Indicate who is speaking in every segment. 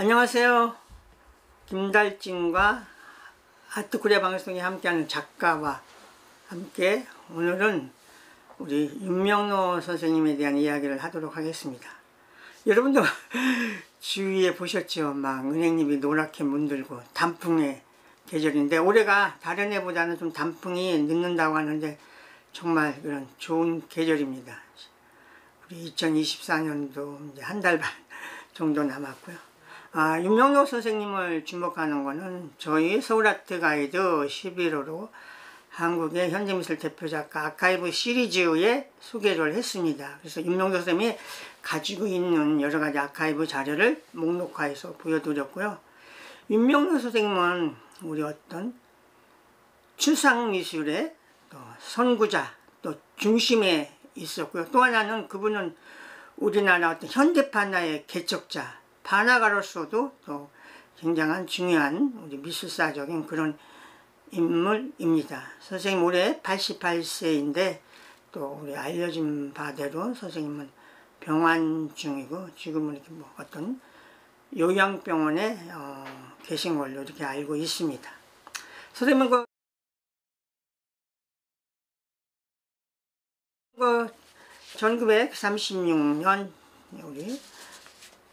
Speaker 1: 안녕하세요. 김달진과 아트코리아 방송에 함께하는 작가와 함께 오늘은 우리 윤명로 선생님에 대한 이야기를 하도록 하겠습니다. 여러분도 주위에 보셨죠? 막 은행잎이 노랗게 물들고 단풍의 계절인데, 올해가 다른 해보다는 좀 단풍이 늦는다고 하는데 정말 그런 좋은 계절입니다. 우리 2024년도 이제 한 달 반 정도 남았고요. 윤명로 선생님을 주목하는 것은 저희 서울아트 가이드 11호로 한국의 현대미술 대표작가 아카이브 시리즈에 소개를 했습니다. 그래서 윤명로 선생님이 가지고 있는 여러 가지 아카이브 자료를 목록화해서 보여드렸고요. 윤명로 선생님은 우리 어떤 추상미술의 선구자, 또 중심에 있었고요. 또 하나는 그분은 우리나라 어떤 현대판화의 개척자, 판화가로서도 또 굉장한 중요한 우리 미술사적인 그런 인물입니다. 선생님 올해 88세인데 또 우리 알려진 바대로 선생님은 병환 중이고 지금은 이렇게 뭐 어떤 요양병원에 계신 걸로 이렇게 알고 있습니다. 선생님은 1936년 우리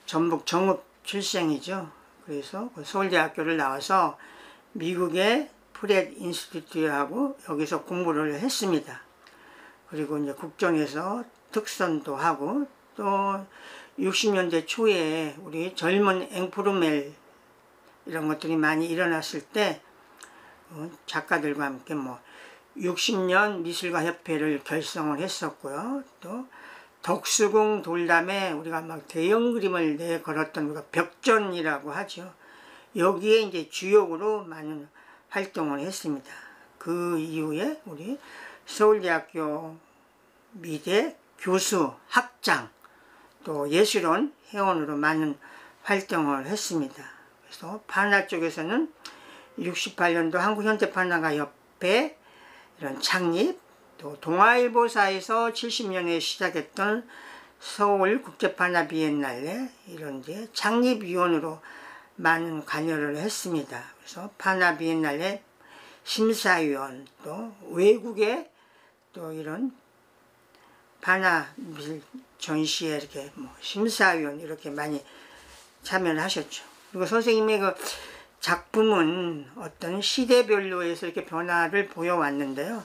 Speaker 1: 전북 정읍 출생이죠. 그래서 서울대학교를 나와서 미국의 프렛 인스티튜트하고 여기서 공부를 했습니다. 그리고 이제 국정에서 특선도 하고, 또 60년대 초에 우리 젊은 앵프루멜 이런 것들이 많이 일어났을 때 작가들과 함께 60년 미술가 협회를 결성을 했었고요. 또 덕수궁 돌담에 우리가 막 대형 그림을 내걸었던 우리가 벽전이라고 하죠. 여기에 이제 주역으로 많은 활동을 했습니다. 그 이후에 우리 서울대학교 미대 교수, 학장, 또 예술원 회원으로 많은 활동을 했습니다. 그래서 판화 쪽에서는 68년도 한국현대판화가협회 이런 창립, 또 동아일보사에서 70년에 시작했던 서울국제판화 비엔날레 이런 데 창립위원으로 많은 관여를 했습니다. 그래서 판화 비엔날레 심사위원, 또 외국의 또 이런 판화 미술 전시회 이렇게 심사위원 이렇게 많이 참여를 하셨죠. 그리고 선생님의 그 작품은 어떤 시대별로 해서 이렇게 변화를 보여왔는데요.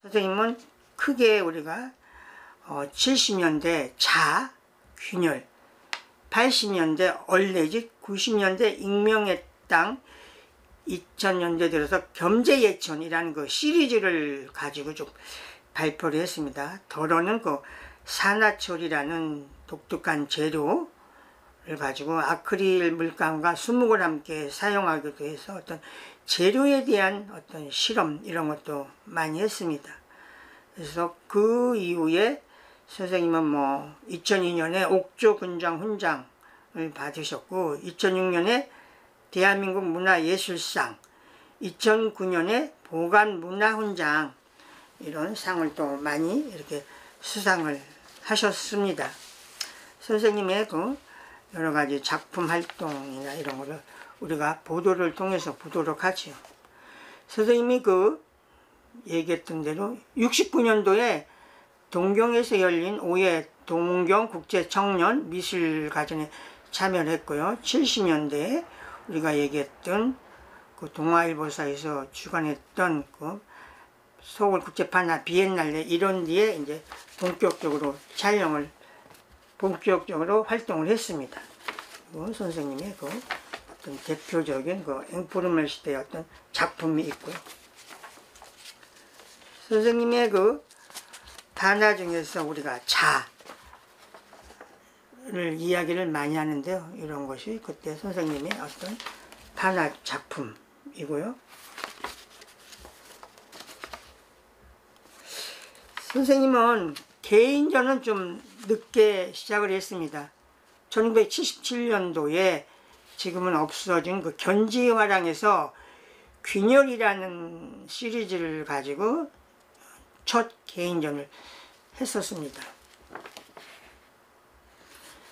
Speaker 1: 선생님은 크게 우리가 70년대 자, 균열, 80년대 얼레짓, 90년대 익명의 땅, 2000년대 들어서 겸재예천이라는 그 시리즈를 가지고 좀 발표를 했습니다. 더러는 그 산화철이라는 독특한 재료를 가지고 아크릴 물감과 수묵을 함께 사용하기도 해서 어떤 재료에 대한 어떤 실험 이런 것도 많이 했습니다. 그래서 그 이후에 선생님은 2002년에 옥조 근장 훈장을 받으셨고, 2006년에 대한민국 문화예술상, 2009년에 보관 문화훈장 이런 상을 또 많이 이렇게 수상을 하셨습니다. 선생님의 그 여러 가지 작품 활동이나 이런 거를 우리가 보도를 통해서 보도록 하죠. 선생님이 그 얘기했던 대로 69년도에 동경에서 열린 5회 동경국제청년 미술가전에 참여를 했고요. 70년대에 우리가 얘기했던 그 동아일보사에서 주관했던 그 서울 국제판화 비엔날레 이런 뒤에 이제 본격적으로 촬영을 본격적으로 활동을 했습니다. 그 선생님의 그 어떤 대표적인 그 앵포르멜 시대의 어떤 작품이 있고요. 선생님의 그 판화 중에서 우리가 자를 이야기를 많이 하는데요. 이런 것이 그때 선생님의 어떤 판화 작품이고요. 선생님은 개인전은 좀 늦게 시작을 했습니다. 1977년도에 지금은 없어진 그 견지화랑에서 균열이라는 시리즈를 가지고 첫 개인전을 했었습니다.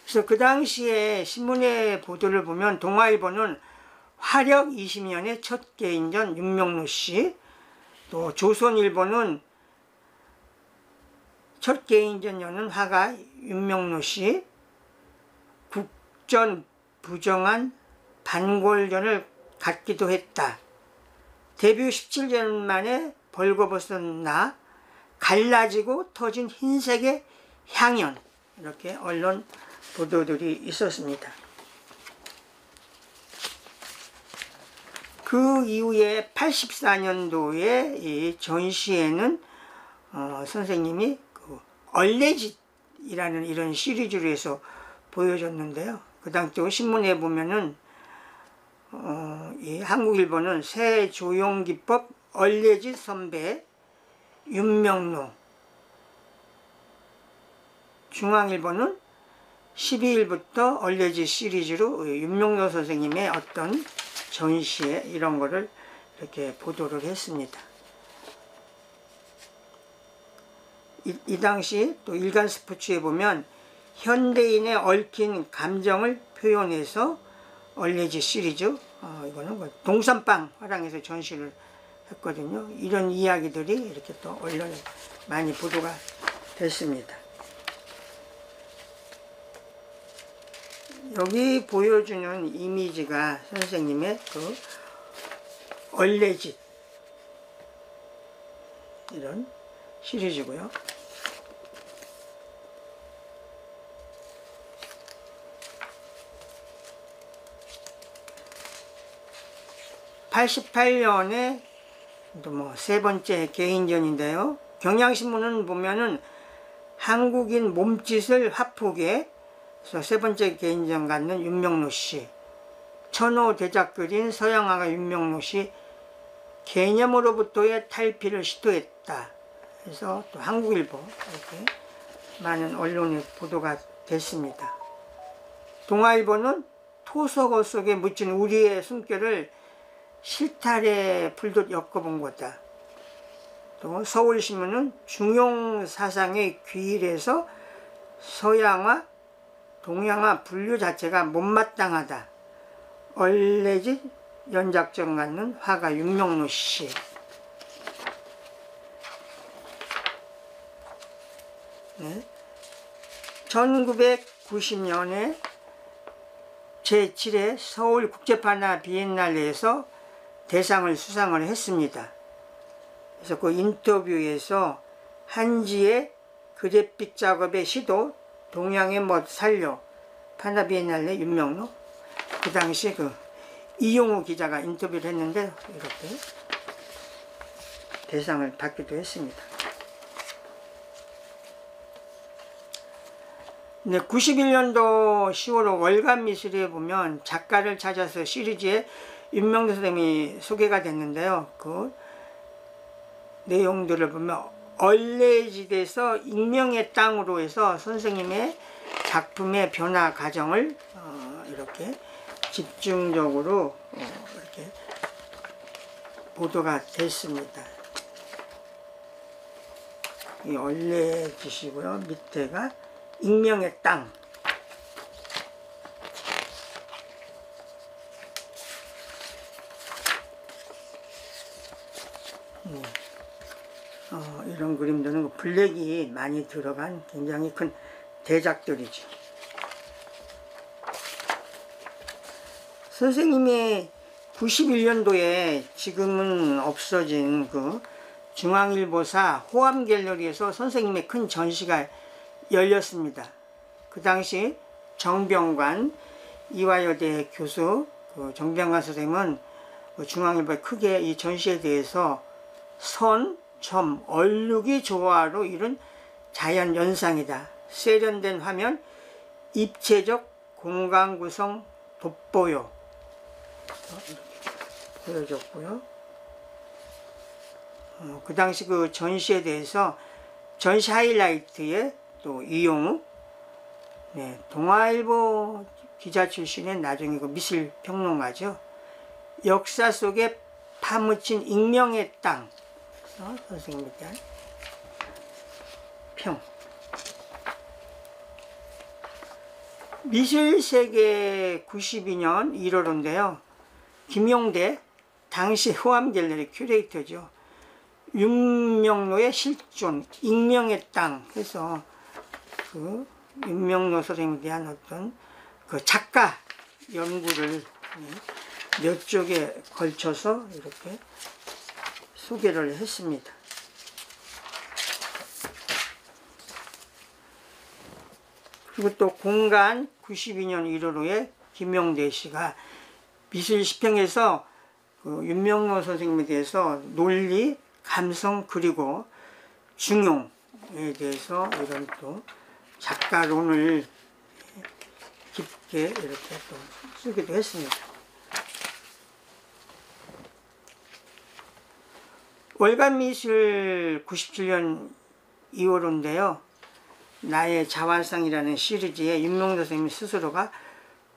Speaker 1: 그래서 그 당시에 신문의 보도를 보면 동아일보는 화력 20년의 첫 개인전 윤명로 씨, 또 조선일보는 첫 개인전 여는 화가 윤명로 씨, 국전 부정한 반골전을 갖기도 했다. 데뷔 17년 만에 벌거벗은 나, 갈라지고 터진 흰색의 향연, 이렇게 언론 보도들이 있었습니다. 그 이후에 84년도에 이 전시회는 선생님이 그 얼레짓이라는 이런 시리즈로 해서 보여줬는데요. 그 당시 신문에 보면은 이 한국일보는 새조용기법 얼레짓 선배 윤명로, 중앙일보는 12일부터 얼레짓 시리즈로 윤명로 선생님의 어떤 전시회 이런 거를 이렇게 보도를 했습니다. 이 당시 또 일간 스포츠에 보면 현대인의 얽힌 감정을 표현해서 얼레짓 시리즈, 이거는 동산빵 화랑에서 전시를 했거든요. 이런 이야기들이 이렇게 또 언론에 많이 보도가 됐습니다. 여기 보여주는 이미지가 선생님의 그 얼레짓 이런 시리즈고요. (88년에) 또 뭐 세 번째 개인전인데요. 경향신문은 보면은 한국인 몸짓을 화폭에 세 번째 개인전 갖는 윤명로 씨, 천호 대작 그린 서양화가 윤명로 씨 개념으로부터의 탈피를 시도했다. 그래서 또 한국일보 이렇게 많은 언론에 보도가 됐습니다. 동아일보는 토속어 속에 묻힌 우리의 숨결을 실타래 풀듯 엮어본 거다. 또 서울신문은 중용사상의 귀일에서 서양화, 동양화 분류 자체가 못마땅하다. 얼레짓 연작전 갖는 화가 윤명로 씨. 네. 1990년에 제7회 서울국제판화 비엔날레에서 대상을 수상을 했습니다. 그래서 그 인터뷰에서 한지의 그래픽 작업의 시도 동양의 멋 살려 판화 비엔날레 윤명로, 그 당시 그 이용우 기자가 인터뷰를 했는데 이렇게 대상을 받기도 했습니다. 네, 91년도 10월 월간미술에 보면 작가를 찾아서 시리즈에 윤명로 선생님이 소개가 됐는데요. 그 내용들을 보면 얼레짓에서 익명의 땅으로 해서 선생님의 작품의 변화 과정을 이렇게 집중적으로 이렇게 보도가 됐습니다. 이 얼레짓이고요. 밑에가 익명의 땅. 이런 그림들은 블랙이 많이 들어간 굉장히 큰 대작들이죠. 선생님이 91년도에 지금은 없어진 그 중앙일보사 호암갤러리에서 선생님의 큰 전시가 열렸습니다. 그 당시 정병관 이화여대 교수 정병관 선생님은 중앙일보에 크게 이 전시에 대해서 선, 점, 얼룩이 조화로 이룬 자연 연상이다. 세련된 화면, 입체적 공간 구성 돋보여 이렇게 보여줬고요. 그 당시 그 전시에 대해서 전시 하이라이트에 또 이용욱, 동아일보 기자 출신의 나중에 그 미술 평론가죠. 역사 속에 파묻힌 익명의 땅, 선생님에 대한 평. 미술세계 92년 1월호인데요. 김용대 당시 호암갤러리 큐레이터죠. 윤명로의 실존, 익명의 땅 해서 그 윤명로 선생님에 대한 어떤 그 작가 연구를 몇 쪽에 걸쳐서 이렇게 소개를 했습니다. 그리고 또 공간 92년 1월호에 김용대 씨가 미술시평에서 그 윤명로 선생님에 대해서 논리, 감성 그리고 중용에 대해서 이런 또 작가론을 깊게 이렇게 또 쓰기도 했습니다. 월간미술 97년 2월호인데요. 나의 자화상이라는 시리즈에 윤명로 선생님 스스로가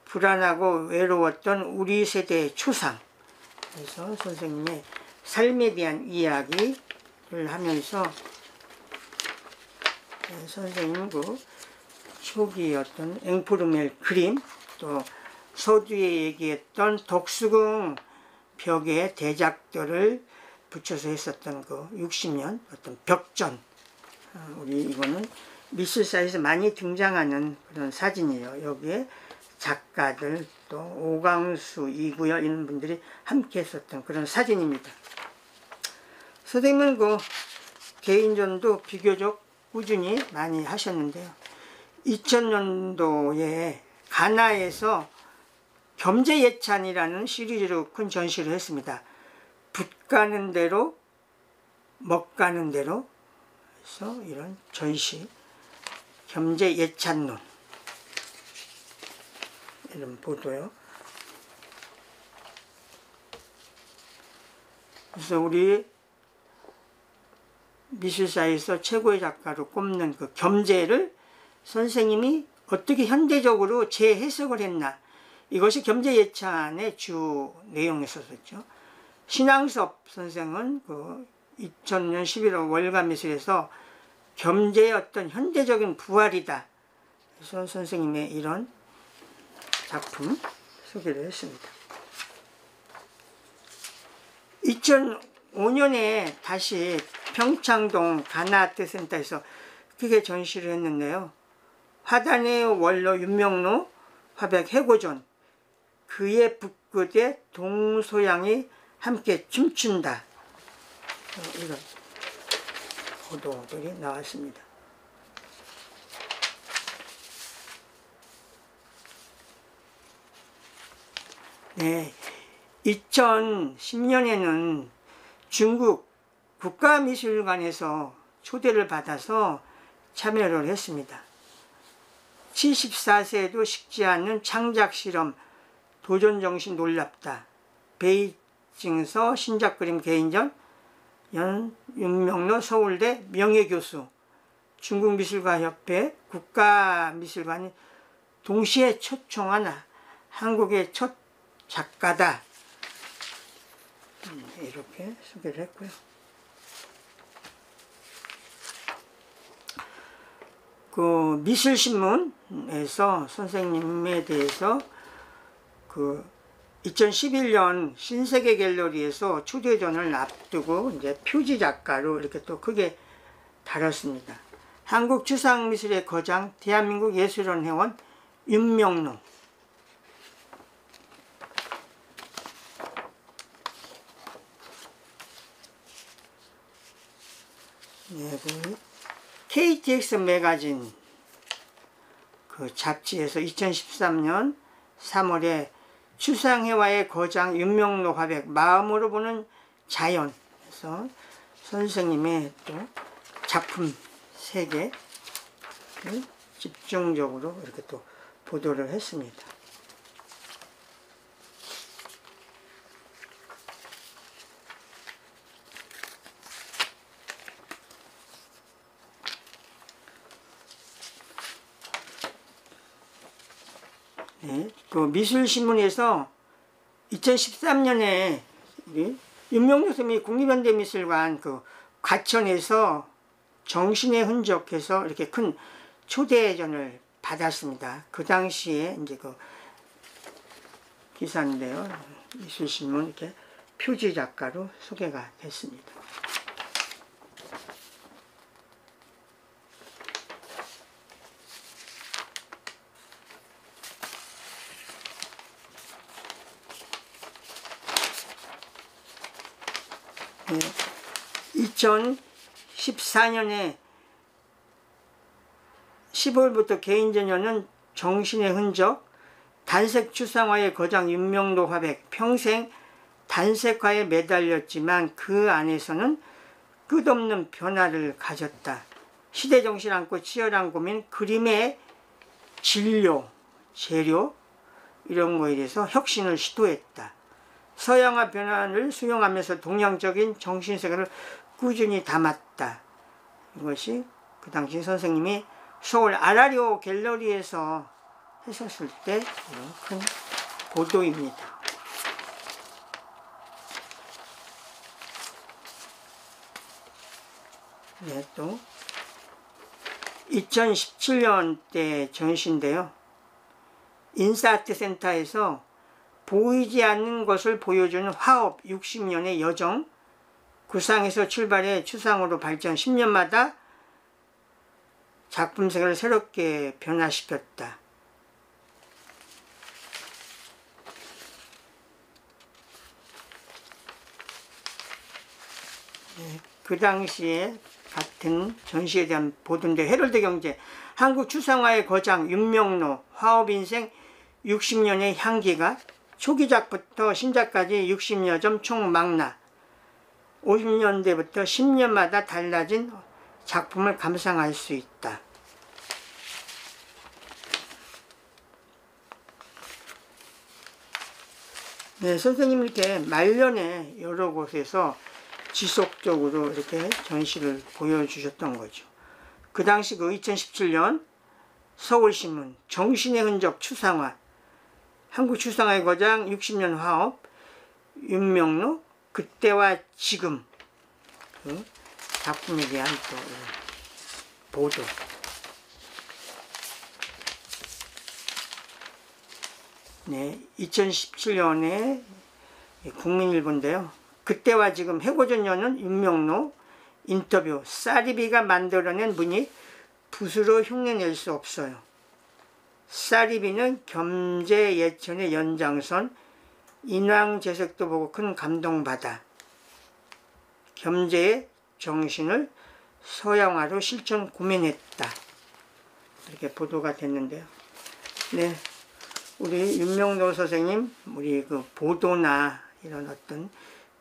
Speaker 1: 불안하고 외로웠던 우리 세대의 초상, 그래서 선생님의 삶에 대한 이야기를 하면서 선생님 그 초기 어떤 앵포르멜 그림, 또 서두에 얘기했던 덕수궁 벽에 대작들을 붙여서 했었던 그 60년 어떤 벽전, 우리 이거는 미술사에서 많이 등장하는 그런 사진이에요. 여기에 작가들 또 오강수, 이구열 이런 분들이 함께 했었던 그런 사진입니다. 선생님은 그 개인전도 비교적 꾸준히 많이 하셨는데요. 2000년도에 가나에서 겸재예찬이라는 시리즈로 큰 전시를 했습니다. 붓 가는 대로 먹 가는 대로 해서 이런 전시, 겸재예찬론 이런 보도요. 그래서 우리 미술사에서 최고의 작가로 꼽는 그 겸재를 선생님이 어떻게 현대적으로 재해석을 했나, 이것이 겸재예찬의 주 내용이었었죠. 신앙섭 선생은 그 2000년 11월 월간미술에서 겸재의 어떤 현대적인 부활이다, 그래서 선생님의 이런 작품 소개를 했습니다. 2005년에 다시 평창동 가나아트센터에서 크게 전시를 했는데요. 화단의 원로 윤명로 화백 해고전, 그의 붓끝에 동서양이 함께 춤춘다, 이런 보도들이 나왔습니다. 네, 2010년에는 중국 국가미술관에서 초대를 받아서 참여를 했습니다. 74세에도 식지 않는 창작 실험, 도전정신 놀랍다, 베이징서 신작그림 개인전, 윤명로 서울대 명예교수, 중국미술가협회 국가미술관이 동시에 초청한 한국의 첫 작가다, 이렇게 소개를 했고요. 그 미술신문에서 선생님에 대해서 그 2011년 신세계 갤러리에서 초대전을 앞두고 이제 표지 작가로 이렇게 또 크게 다뤘습니다. 한국 추상미술의 거장, 대한민국 예술원 회원 윤명로. 네, 그 KTX 매거진 그 잡지에서 2013년 3월에 추상회화의 거장 윤명로 화백 마음으로 보는 자연에서 선생님의 또 작품 3개를 집중적으로 이렇게 또 보도를 했습니다. 네, 그 미술신문에서 2013년에 우리 윤명로 선생님이 국립현대미술관 그 과천에서 정신의 흔적해서 이렇게 큰 초대전을 받았습니다. 그 당시에 이제 그 기사인데요. 미술신문 이렇게 표지 작가로 소개가 됐습니다. 네, 2014년에 15일부터 개인전연은 정신의 흔적, 단색 추상화의 거장 윤명로 화백, 평생 단색화에 매달렸지만 그 안에서는 끝없는 변화를 가졌다. 시대정신 안고 치열한 고민, 그림의 진료, 재료 이런 거에 대해서 혁신을 시도했다. 서양화 변화를 수용하면서 동양적인 정신세계를 꾸준히 담았다. 이것이 그 당시 선생님이 서울 아라리오 갤러리에서 했었을 때 큰 보도입니다. 네, 또 2017년 때 전시인데요. 인사아트센터에서 보이지 않는 것을 보여주는 화업 60년의 여정, 구상에서 출발해 추상으로 발전 10년마다 작품 세계를 새롭게 변화시켰다. 네, 그 당시에 같은 전시에 대한 보도인데 헤럴드 경제 한국 추상화의 거장 윤명로 화업 인생 60년의 향기가 초기작부터 신작까지 60여 점 총 망라 50년대부터 10년마다 달라진 작품을 감상할 수 있다. 네, 선생님이 이렇게 말년에 여러 곳에서 지속적으로 이렇게 전시를 보여주셨던 거죠. 그 당시 그 2017년 서울신문 정신의 흔적 추상화 한국 추상화의 거장 60년 화업 윤명로 그때와 지금 그 작품에 대한 또 보도. 네, 2017년에 국민일보인데요. 그때와 지금 해고전 여는 윤명로 인터뷰 사리비가 만들어낸 문이 붓으로 흉내낼 수 없어요. 사리비는 겸재 예천의 연장선 인왕재색도 보고 큰 감동받아 겸재의 정신을 서양화로 실천 고민했다. 이렇게 보도가 됐는데요. 네, 우리 윤명로 선생님 우리 그 보도나 이런 어떤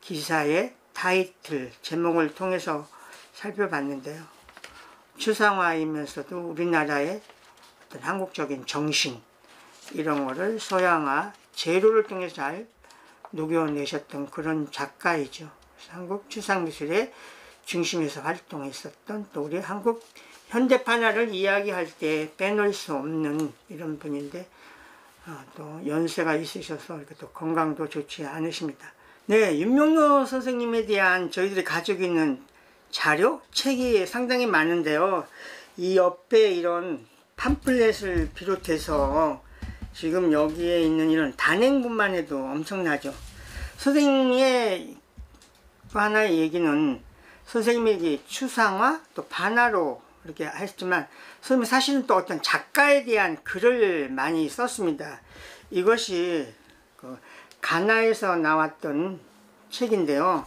Speaker 1: 기사의 타이틀 제목을 통해서 살펴봤는데요. 추상화이면서도 우리나라의 어떤 한국적인 정신 이런 거를 서양화 재료를 통해서 잘 녹여내셨던 그런 작가이죠. 한국 추상미술의 중심에서 활동했었던 또 우리 한국 현대판화를 이야기할 때 빼놓을 수 없는 이런 분인데 또 연세가 있으셔서 이렇게 또 건강도 좋지 않으십니다. 네, 윤명로 선생님에 대한 저희들이 가지고 있는 자료, 책이 상당히 많은데요. 이 옆에 이런 팜플렛을 비롯해서 지금 여기에 있는 이런 단행본만 해도 엄청나죠. 선생님의 또 하나의 얘기는 선생님이 추상화 또 반화로 이렇게 했지만 선생님이 사실은 또 어떤 작가에 대한 글을 많이 썼습니다. 이것이 그 가나에서 나왔던 책인데요.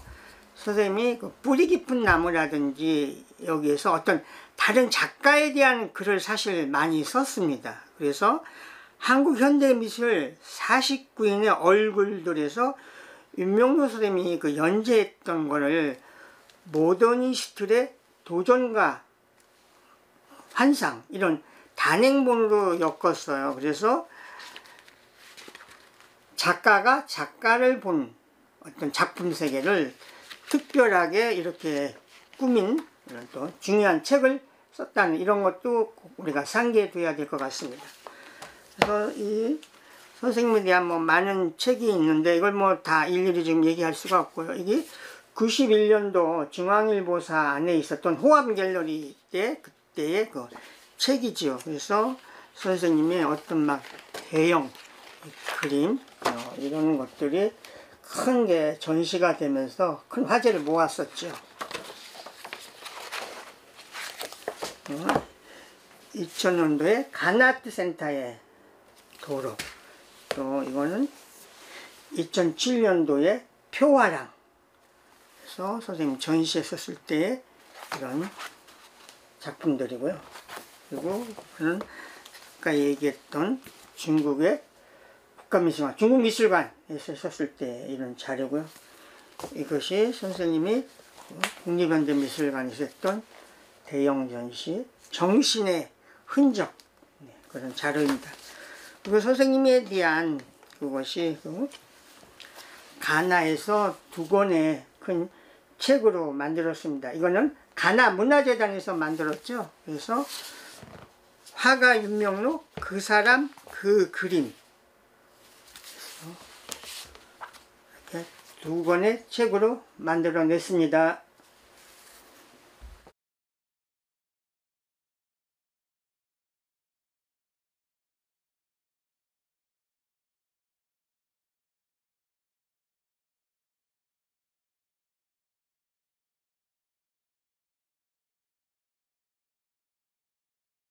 Speaker 1: 선생님이 그 뿌리 깊은 나무라든지 여기에서 어떤 다른 작가에 대한 글을 사실 많이 썼습니다. 그래서 한국 현대미술 49인의 얼굴들에서 윤명로 선생님이 그 연재했던 거를 모더니스트의 도전과 환상, 이런 단행본으로 엮었어요. 그래서 작가가 작가를 본 어떤 작품 세계를 특별하게 이렇게 꾸민 이런 또 중요한 책을 썼다는 이런 것도 우리가 상기해 둬야 될 것 같습니다. 그래서 이 선생님에 대한 뭐 많은 책이 있는데 이걸 뭐 다 일일이 지금 얘기할 수가 없고요. 이게 91년도 중앙일보사 안에 있었던 호암갤러리 때 그때의 그 책이지요. 그래서 선생님의 어떤 막 대형 그림 이런 것들이 큰 게 전시가 되면서 큰 화제를 모았었죠. 2000년도에 가나트 센터의 도로, 또 이거는 2007년도에 표화랑, 그래서 선생님 전시했었을 때 이런 작품들이고요. 그리고 그는 아까 얘기했던 중국의 국가미술관, 중국미술관에서 썼을 때 이런 자료고요. 이것이 선생님이 국립현대미술관에서 했던 대형 전시 정신의 흔적, 그런 자료입니다. 그리고 선생님에 대한 그것이 가나에서 2권의 큰 책으로 만들었습니다. 이거는 가나 문화재단에서 만들었죠. 그래서 화가 윤명로, 그 사람 그 그림, 이렇게 2권의 책으로 만들어냈습니다.